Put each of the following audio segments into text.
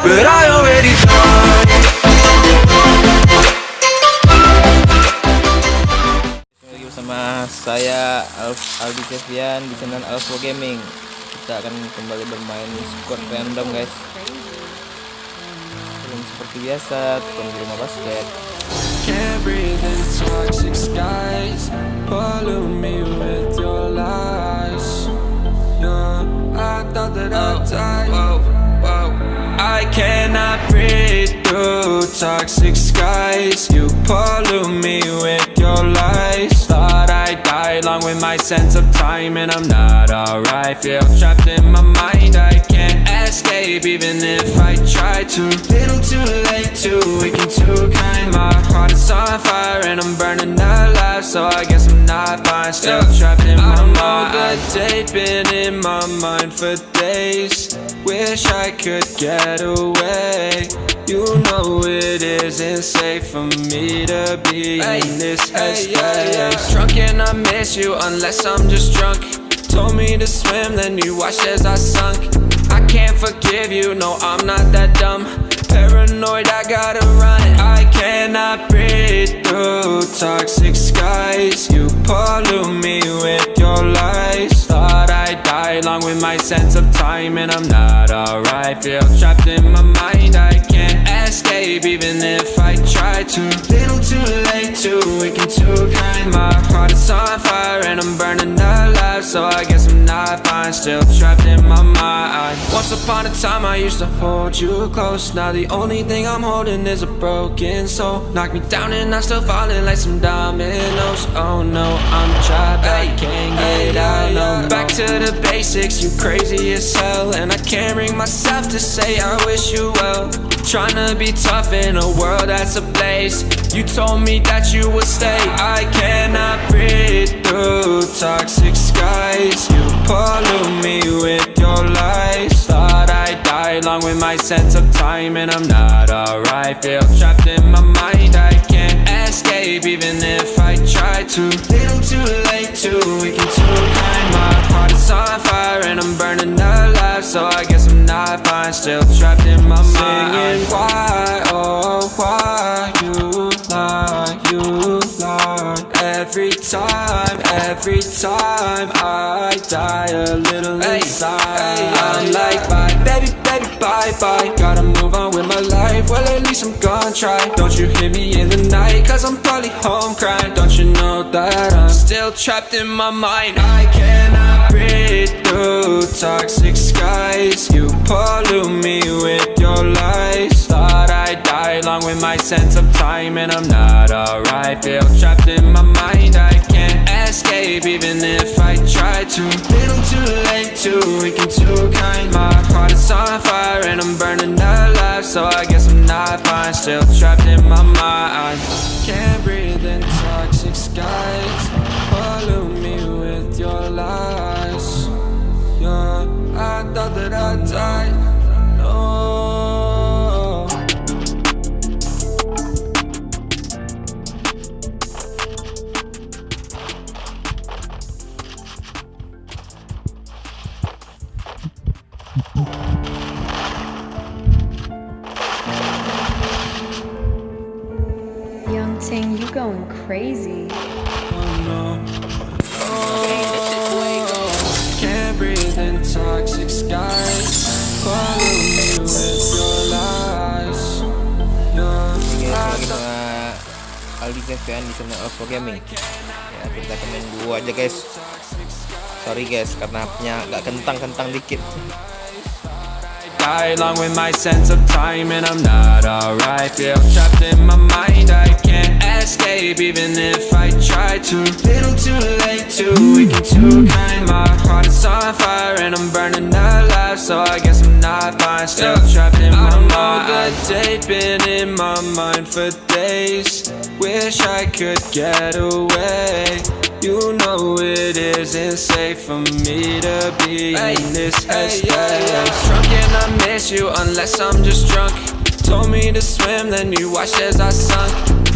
but I already died. Lagi bersama saya Aldi Sevian di channel Alfo Gaming. Kita akan kembali bermain squad random, guys. Seperti biasa, tukang di rumah basket. Can't breathe in toxic skies, pollute me with your lies. Yeah, I thought that I'd die. I cannot breathe through toxic skies. You pollute me with your lies. Thought I'd die along with my sense of time, and I'm not alright. Feel trapped in my mind, I can't escape even if I try to. Little too late, too weak and too kind. My heart is on fire and I'm burning alive, so I guess I'm not fine. Still trapped in my mind. The date been in my mind for days. Wish I could get away. You know it isn't safe for me to be in this headspace. Drunk and I miss you unless I'm just drunk. Told me to swim, then you watched as I sunk. I can't forgive you, no, I'm not that dumb. Paranoid, I gotta run. I cannot breathe through toxic skies. You pollute me with your lies. Thought I'd die along with my sense of time, and I'm not alright. Feel trapped in my mind, I can't escape even if I try to. Little too late, too weak and too kind. My heart is on fire and I'm burning alive, so I guess I'm not fine. Still trapped in my mind. Once upon a time I used to hold you close. Now the only thing I'm holding is a broken soul. Knock me down and I'm still falling like some dominoes. Oh no, I'm trapped, I can't get out, no. Back to the basics, you crazy as hell, and I can't bring myself to say I wish you well. Tryna be tough in a world that's ablaze. You told me that you would stay. I cannot breathe through toxic skies. You pollute me with your lies. Thought I'd die along with my sense of time, and I'm not alright. Feel trapped in my mind, I can't escape even if I try to. Little too late, too weak and too kind. My heart is on fire and I'm burning alive, so I guess I'm not fine. Still trapped in my mind. Singing why, oh why you lie, you lie. Every time I die a little inside. I'm like bye, baby, baby, bye, bye. Gotta move on with my life, well at least I'm gonna try. Don't you hear me in the night, cause I'm probably home crying. Don't you know that I'm still trapped in my mind. I cannot breathe through toxic skies. You pollute me with your lies. Thought I'd die along with my sense of time, and I'm not alright. Feel trapped in my mind, I can't escape even if I try to. Little too late, too weak and too kind. My heart is on fire and I'm burning alive, so I guess I'm not fine. Still trapped in my mind. Can't breathe in toxic skies. Pollute me with your lies. Yeah, I thought that I'd die. No. Young Ting, you going crazy. Oh no. Oh, can't breathe in toxic skies. Pollute me with your lies. Aldi Sevian di channel Alfo Gaming. Ya, kita akan main dua aja, guys. Sorry guys, karena hapnya agak kentang-kentang dikit. Die along with my sense of time, and I'm not alright. Feel trapped in my mind, I can't escape even if I try to. Little too late, too weak and too kind. My heart is on fire and I'm burning alive, so I guess I'm not fine. Still trapped in my mind. The date been in my mind for days. Wish I could get away. You know it isn't safe for me to be in this headspace. Drunk and I miss you unless I'm just drunk. Told me to swim, then you watched as I sunk.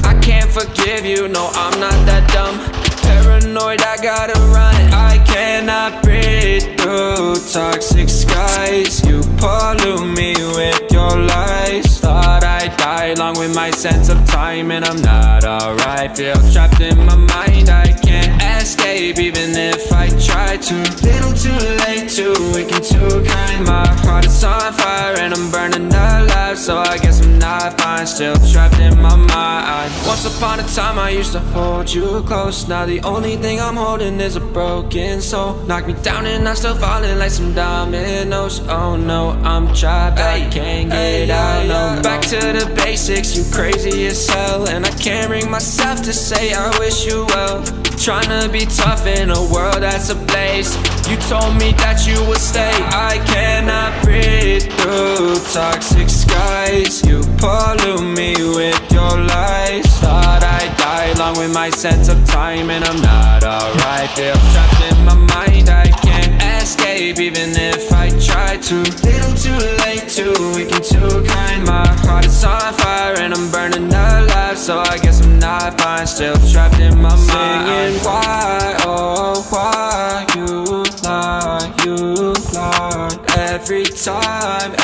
I can't forgive you, no, I'm not that dumb. Paranoid, I gotta run. I cannot breathe through toxic skies. You pollute me with your your lies. Thought I'd die along with my sense of time, and I'm not alright. Feel trapped in my mind, I can't escape even if I try to. Little too late, too weak and too kind. My heart is on fire and I'm burning alive, so I guess I'm not fine. Still trapped in my mind. Once upon a time I used to hold you close. Now the only thing I'm holding is a broken soul. Knock me down and I'm still falling like some dominoes. Oh no, I'm trapped, I can't get out, no. Back to the basics, you crazy as hell, and I can't bring myself to say I wish you well. Trying to be tough in a world that's ablaze. You told me that you would stay. I cannot breathe through toxic skies. You pollute me with your lies. Thought I'd die along with my sense of time, and I'm not alright. Feel trapped in my mind, I can't escape even if I try to. Little too late, too weak and too kind. My heart is on fire and I'm burning alive, so I guess I'm not fine. Still trapped in my mind. Singing why, oh why you lie, you lie. Every time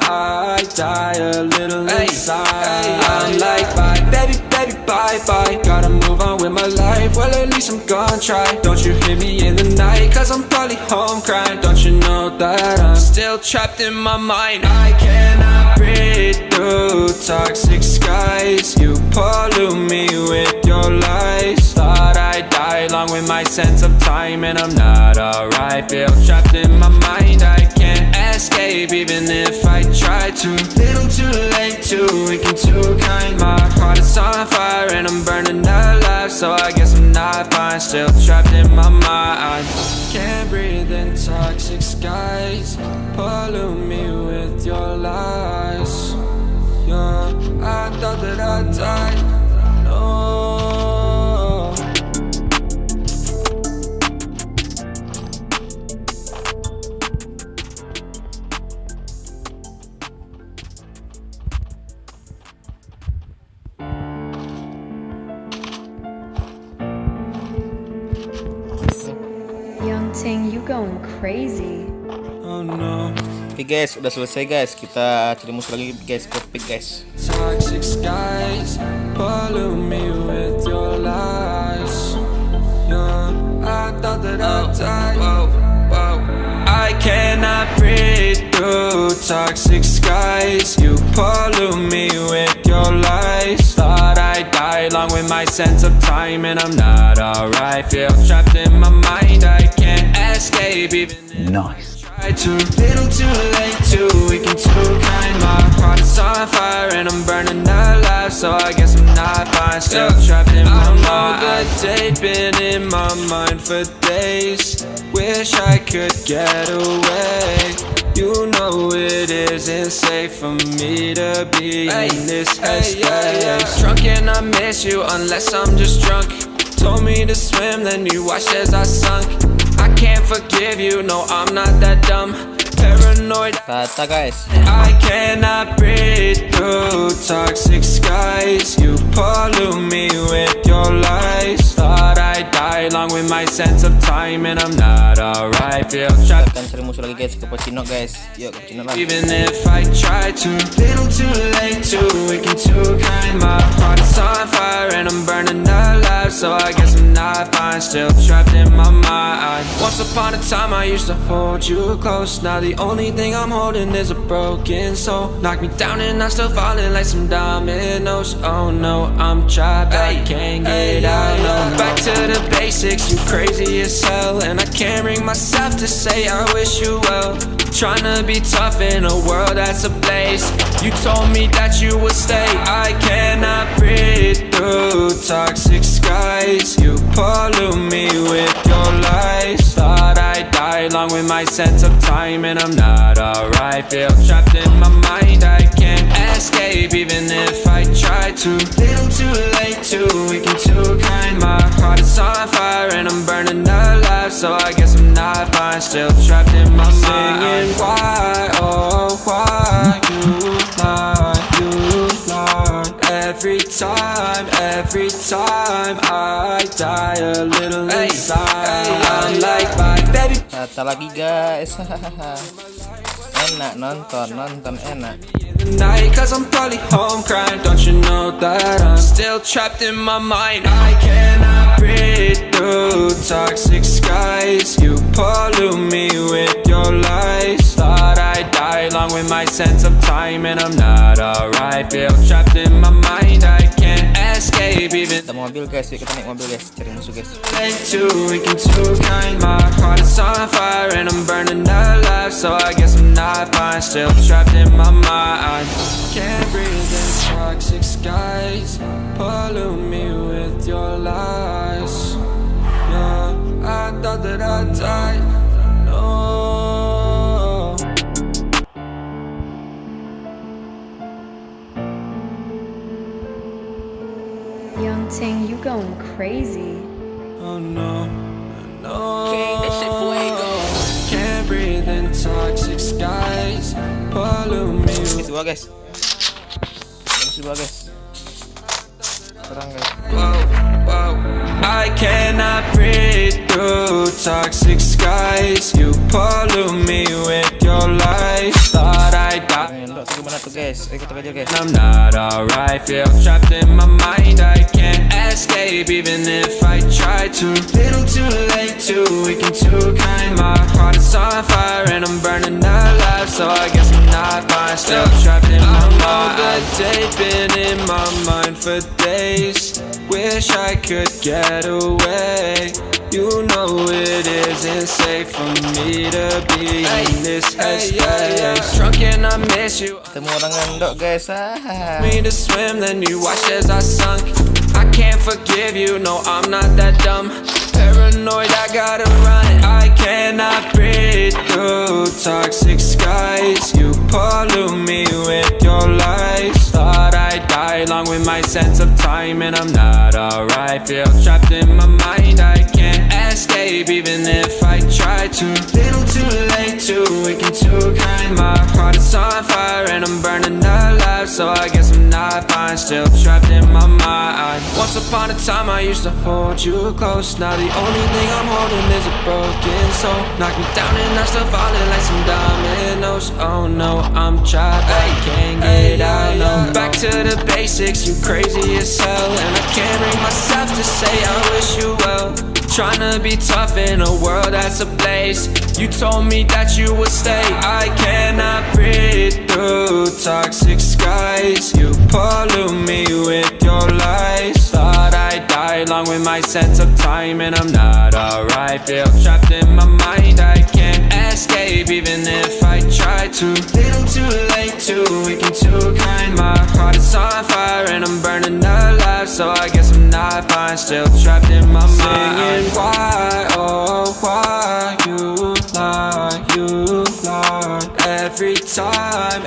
I die a little inside. I'm like bye, baby, baby, bye, bye. Gotta move on with my life, well at least I'm gonna try. Don't you hear me in the night, cause I'm probably home crying. Don't you know that I'm still trapped in my mind. I cannot breathe through toxic skies. You pollute me with your lies. Thought I'd die along with my sense of time, and I'm not alright. Feel trapped in my mind, I can't escape even if I try to. Little too late, too weak and too kind. My heart is on fire and I'm burning alive, so I guess I'm not fine. Still trapped in my mind. Can't breathe in toxic skies. Pollute me with your lies. Yeah, I thought that I'd die. No. Young Ting, you going crazy. Oh no. Oke guys, udah selesai guys. Kita cari musuh lagi guys, ke pick guys. Toxic skies, pollute me with your lies. Yeah, I thought that I'd die. I cannot breathe through toxic skies. You pollute me with your lies. Thought I'd die along with my sense of time, and I'm not alright. Feel trapped in my mind, I can't escape even if I try to. Little too late, too weak and too kind. My heart is on fire and I'm burning alive, so I guess I'm not fine. Still trapped in my mind. The date been in my mind for days. Wish I could get away. You know it isn't safe for me to be in this headspace. Drunk and I miss you unless I'm just drunk. Told me to swim, then you watched as I sunk. I can't forgive you, no I'm not that dumb. Paranoid, Tata guys. I cannot breathe through toxic skies. You pollute me with your lies. Thought I'd die along with my sense of time, and I'm not alright. Feel trapped. Akan cari musuh lagi guys, ke Pocino guys. Yuk ke Pocino lah. Even if I try to. Little too late, too weak and too kind. My heart is on fire and I'm burning alive, so I guess I'm not fine. Still trapped in my mind. Once upon a time I used to hold you close. Now the only thing I'm holding is a broken soul. Knock me down and I'm still falling like some dominoes. Oh no, I'm trapped, I can't get out, no. Back to the basics, you crazy as hell, and I can't bring myself to say I wish you well. Trying to be tough in a world that's ablaze. You told me that you would stay. I cannot breathe through toxic skies. You pollute me with your lies. Thought I'd die along with my sense of time, and I'm not alright. Feel trapped in my mind, I can't escape even if I try to. Little too late, too weak and too kind. My heart is on fire and I'm burning alive, so I guess I'm not fine. Still trapped in my mind. Singing why, oh why you lie, you lie. Every time I die a little inside. I'm like bye baby. Tata lagi guys. enak, nonton enak. Night, cause I'm probably home crying. Don't you know that I'm still trapped in my mind? I cannot breathe through toxic skies. You pollute me with your lies. Thought I'd die along with my sense of time, and I'm not alright. Feel trapped in my mind. I can't escape even. Kita mobil guys, yuk kita naik mobil guys, cari musuh guys. Late too weak and too kind. My heart is on fire and I'm burning alive. So I guess I'm not fine. Still trapped in my mind. Can't breathe in toxic skies. Pollute me with your lies. Yeah, I thought that I died. No. Young Ting, you going crazy. Oh no, no. Can't breathe in toxic skies. Pollute me. Sebuah guys. Sebuah guys. Serang guys. Whoa, whoa. I cannot breathe through toxic skies. You pollute me with your lies. Thought I'd die. Ndok tuh gimana tuh guys? Ayo kita kejar guys. I'm not alright, feel trapped in my mind. I can't escape even if I try to. Little too late, too weak and too kind. My heart is on fire and I'm burning alive. So I guess I'm not fine, still trapped in my mind. That day's been in my mind for days. Wish I could get away. You know it isn't safe for me to be in this headspace. Drunk and I miss you. Ketemu orang ndok guys. Me to swim, then you watched as I sunk. I can't forgive you, no, I'm not that dumb. Paranoid, I gotta run. I cannot breathe through toxic skies. You pollute me with your lies. Thought I'd die along with my sense of time, and I'm not alright. Feel trapped in my mind. I can't escape even if I try to. Little too late, too weak and too kind. My heart is on fire and I'm burning alive. So I guess I'm not fine, still trapped in my mind. Once upon a time I used to hold you close. Now the only thing I'm holding is a broken soul. Knock me down and I'm still falling like some dominoes. Oh no, I'm trapped, I can't get out, no. Back to the basics, you crazy as hell. And I can't bring myself to say I wish you well. Tryna be tough in a world that's ablaze. You told me that you would stay. I cannot breathe through toxic skies. You pollute me with your lies. Thought I'd die along with my sense of time, and I'm not alright. Feel trapped in my mind. I can't escape even if I try to. Little too late, too weak and too kind. My heart is on fire and I'm burning alive. So I guess I'm not fine, still trapped in my mind. Singing why, oh why you lie, you lie. Every time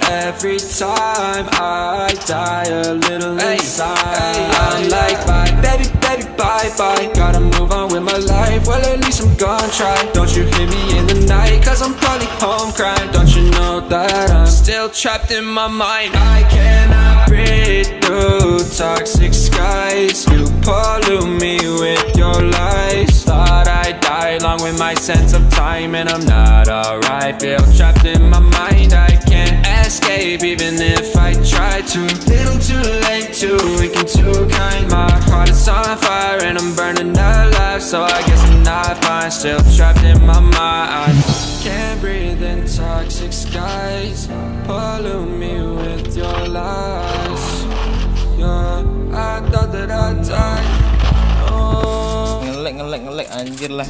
I die a little inside. I'm like bye, baby, baby, bye, bye. Gotta move on with my life, well at least I'm gonna try. Don't you hear me in the night, cause I'm probably home crying. Don't you know that I'm still trapped in my mind. I cannot breathe through toxic skies. You pollute me with your lies. Thought I'd die along with my sense of time, and I'm not alright. Feel trapped in my mind. I can't escape even if I try to. Little too late, too weak and too kind. My heart is on fire and I'm burning alive. So I guess I'm not fine, still trapped in my mind. Can't breathe in toxic skies. Pollute me with your lies. Yeah, I thought that I'd die. Oh. Ngelek anjir lah.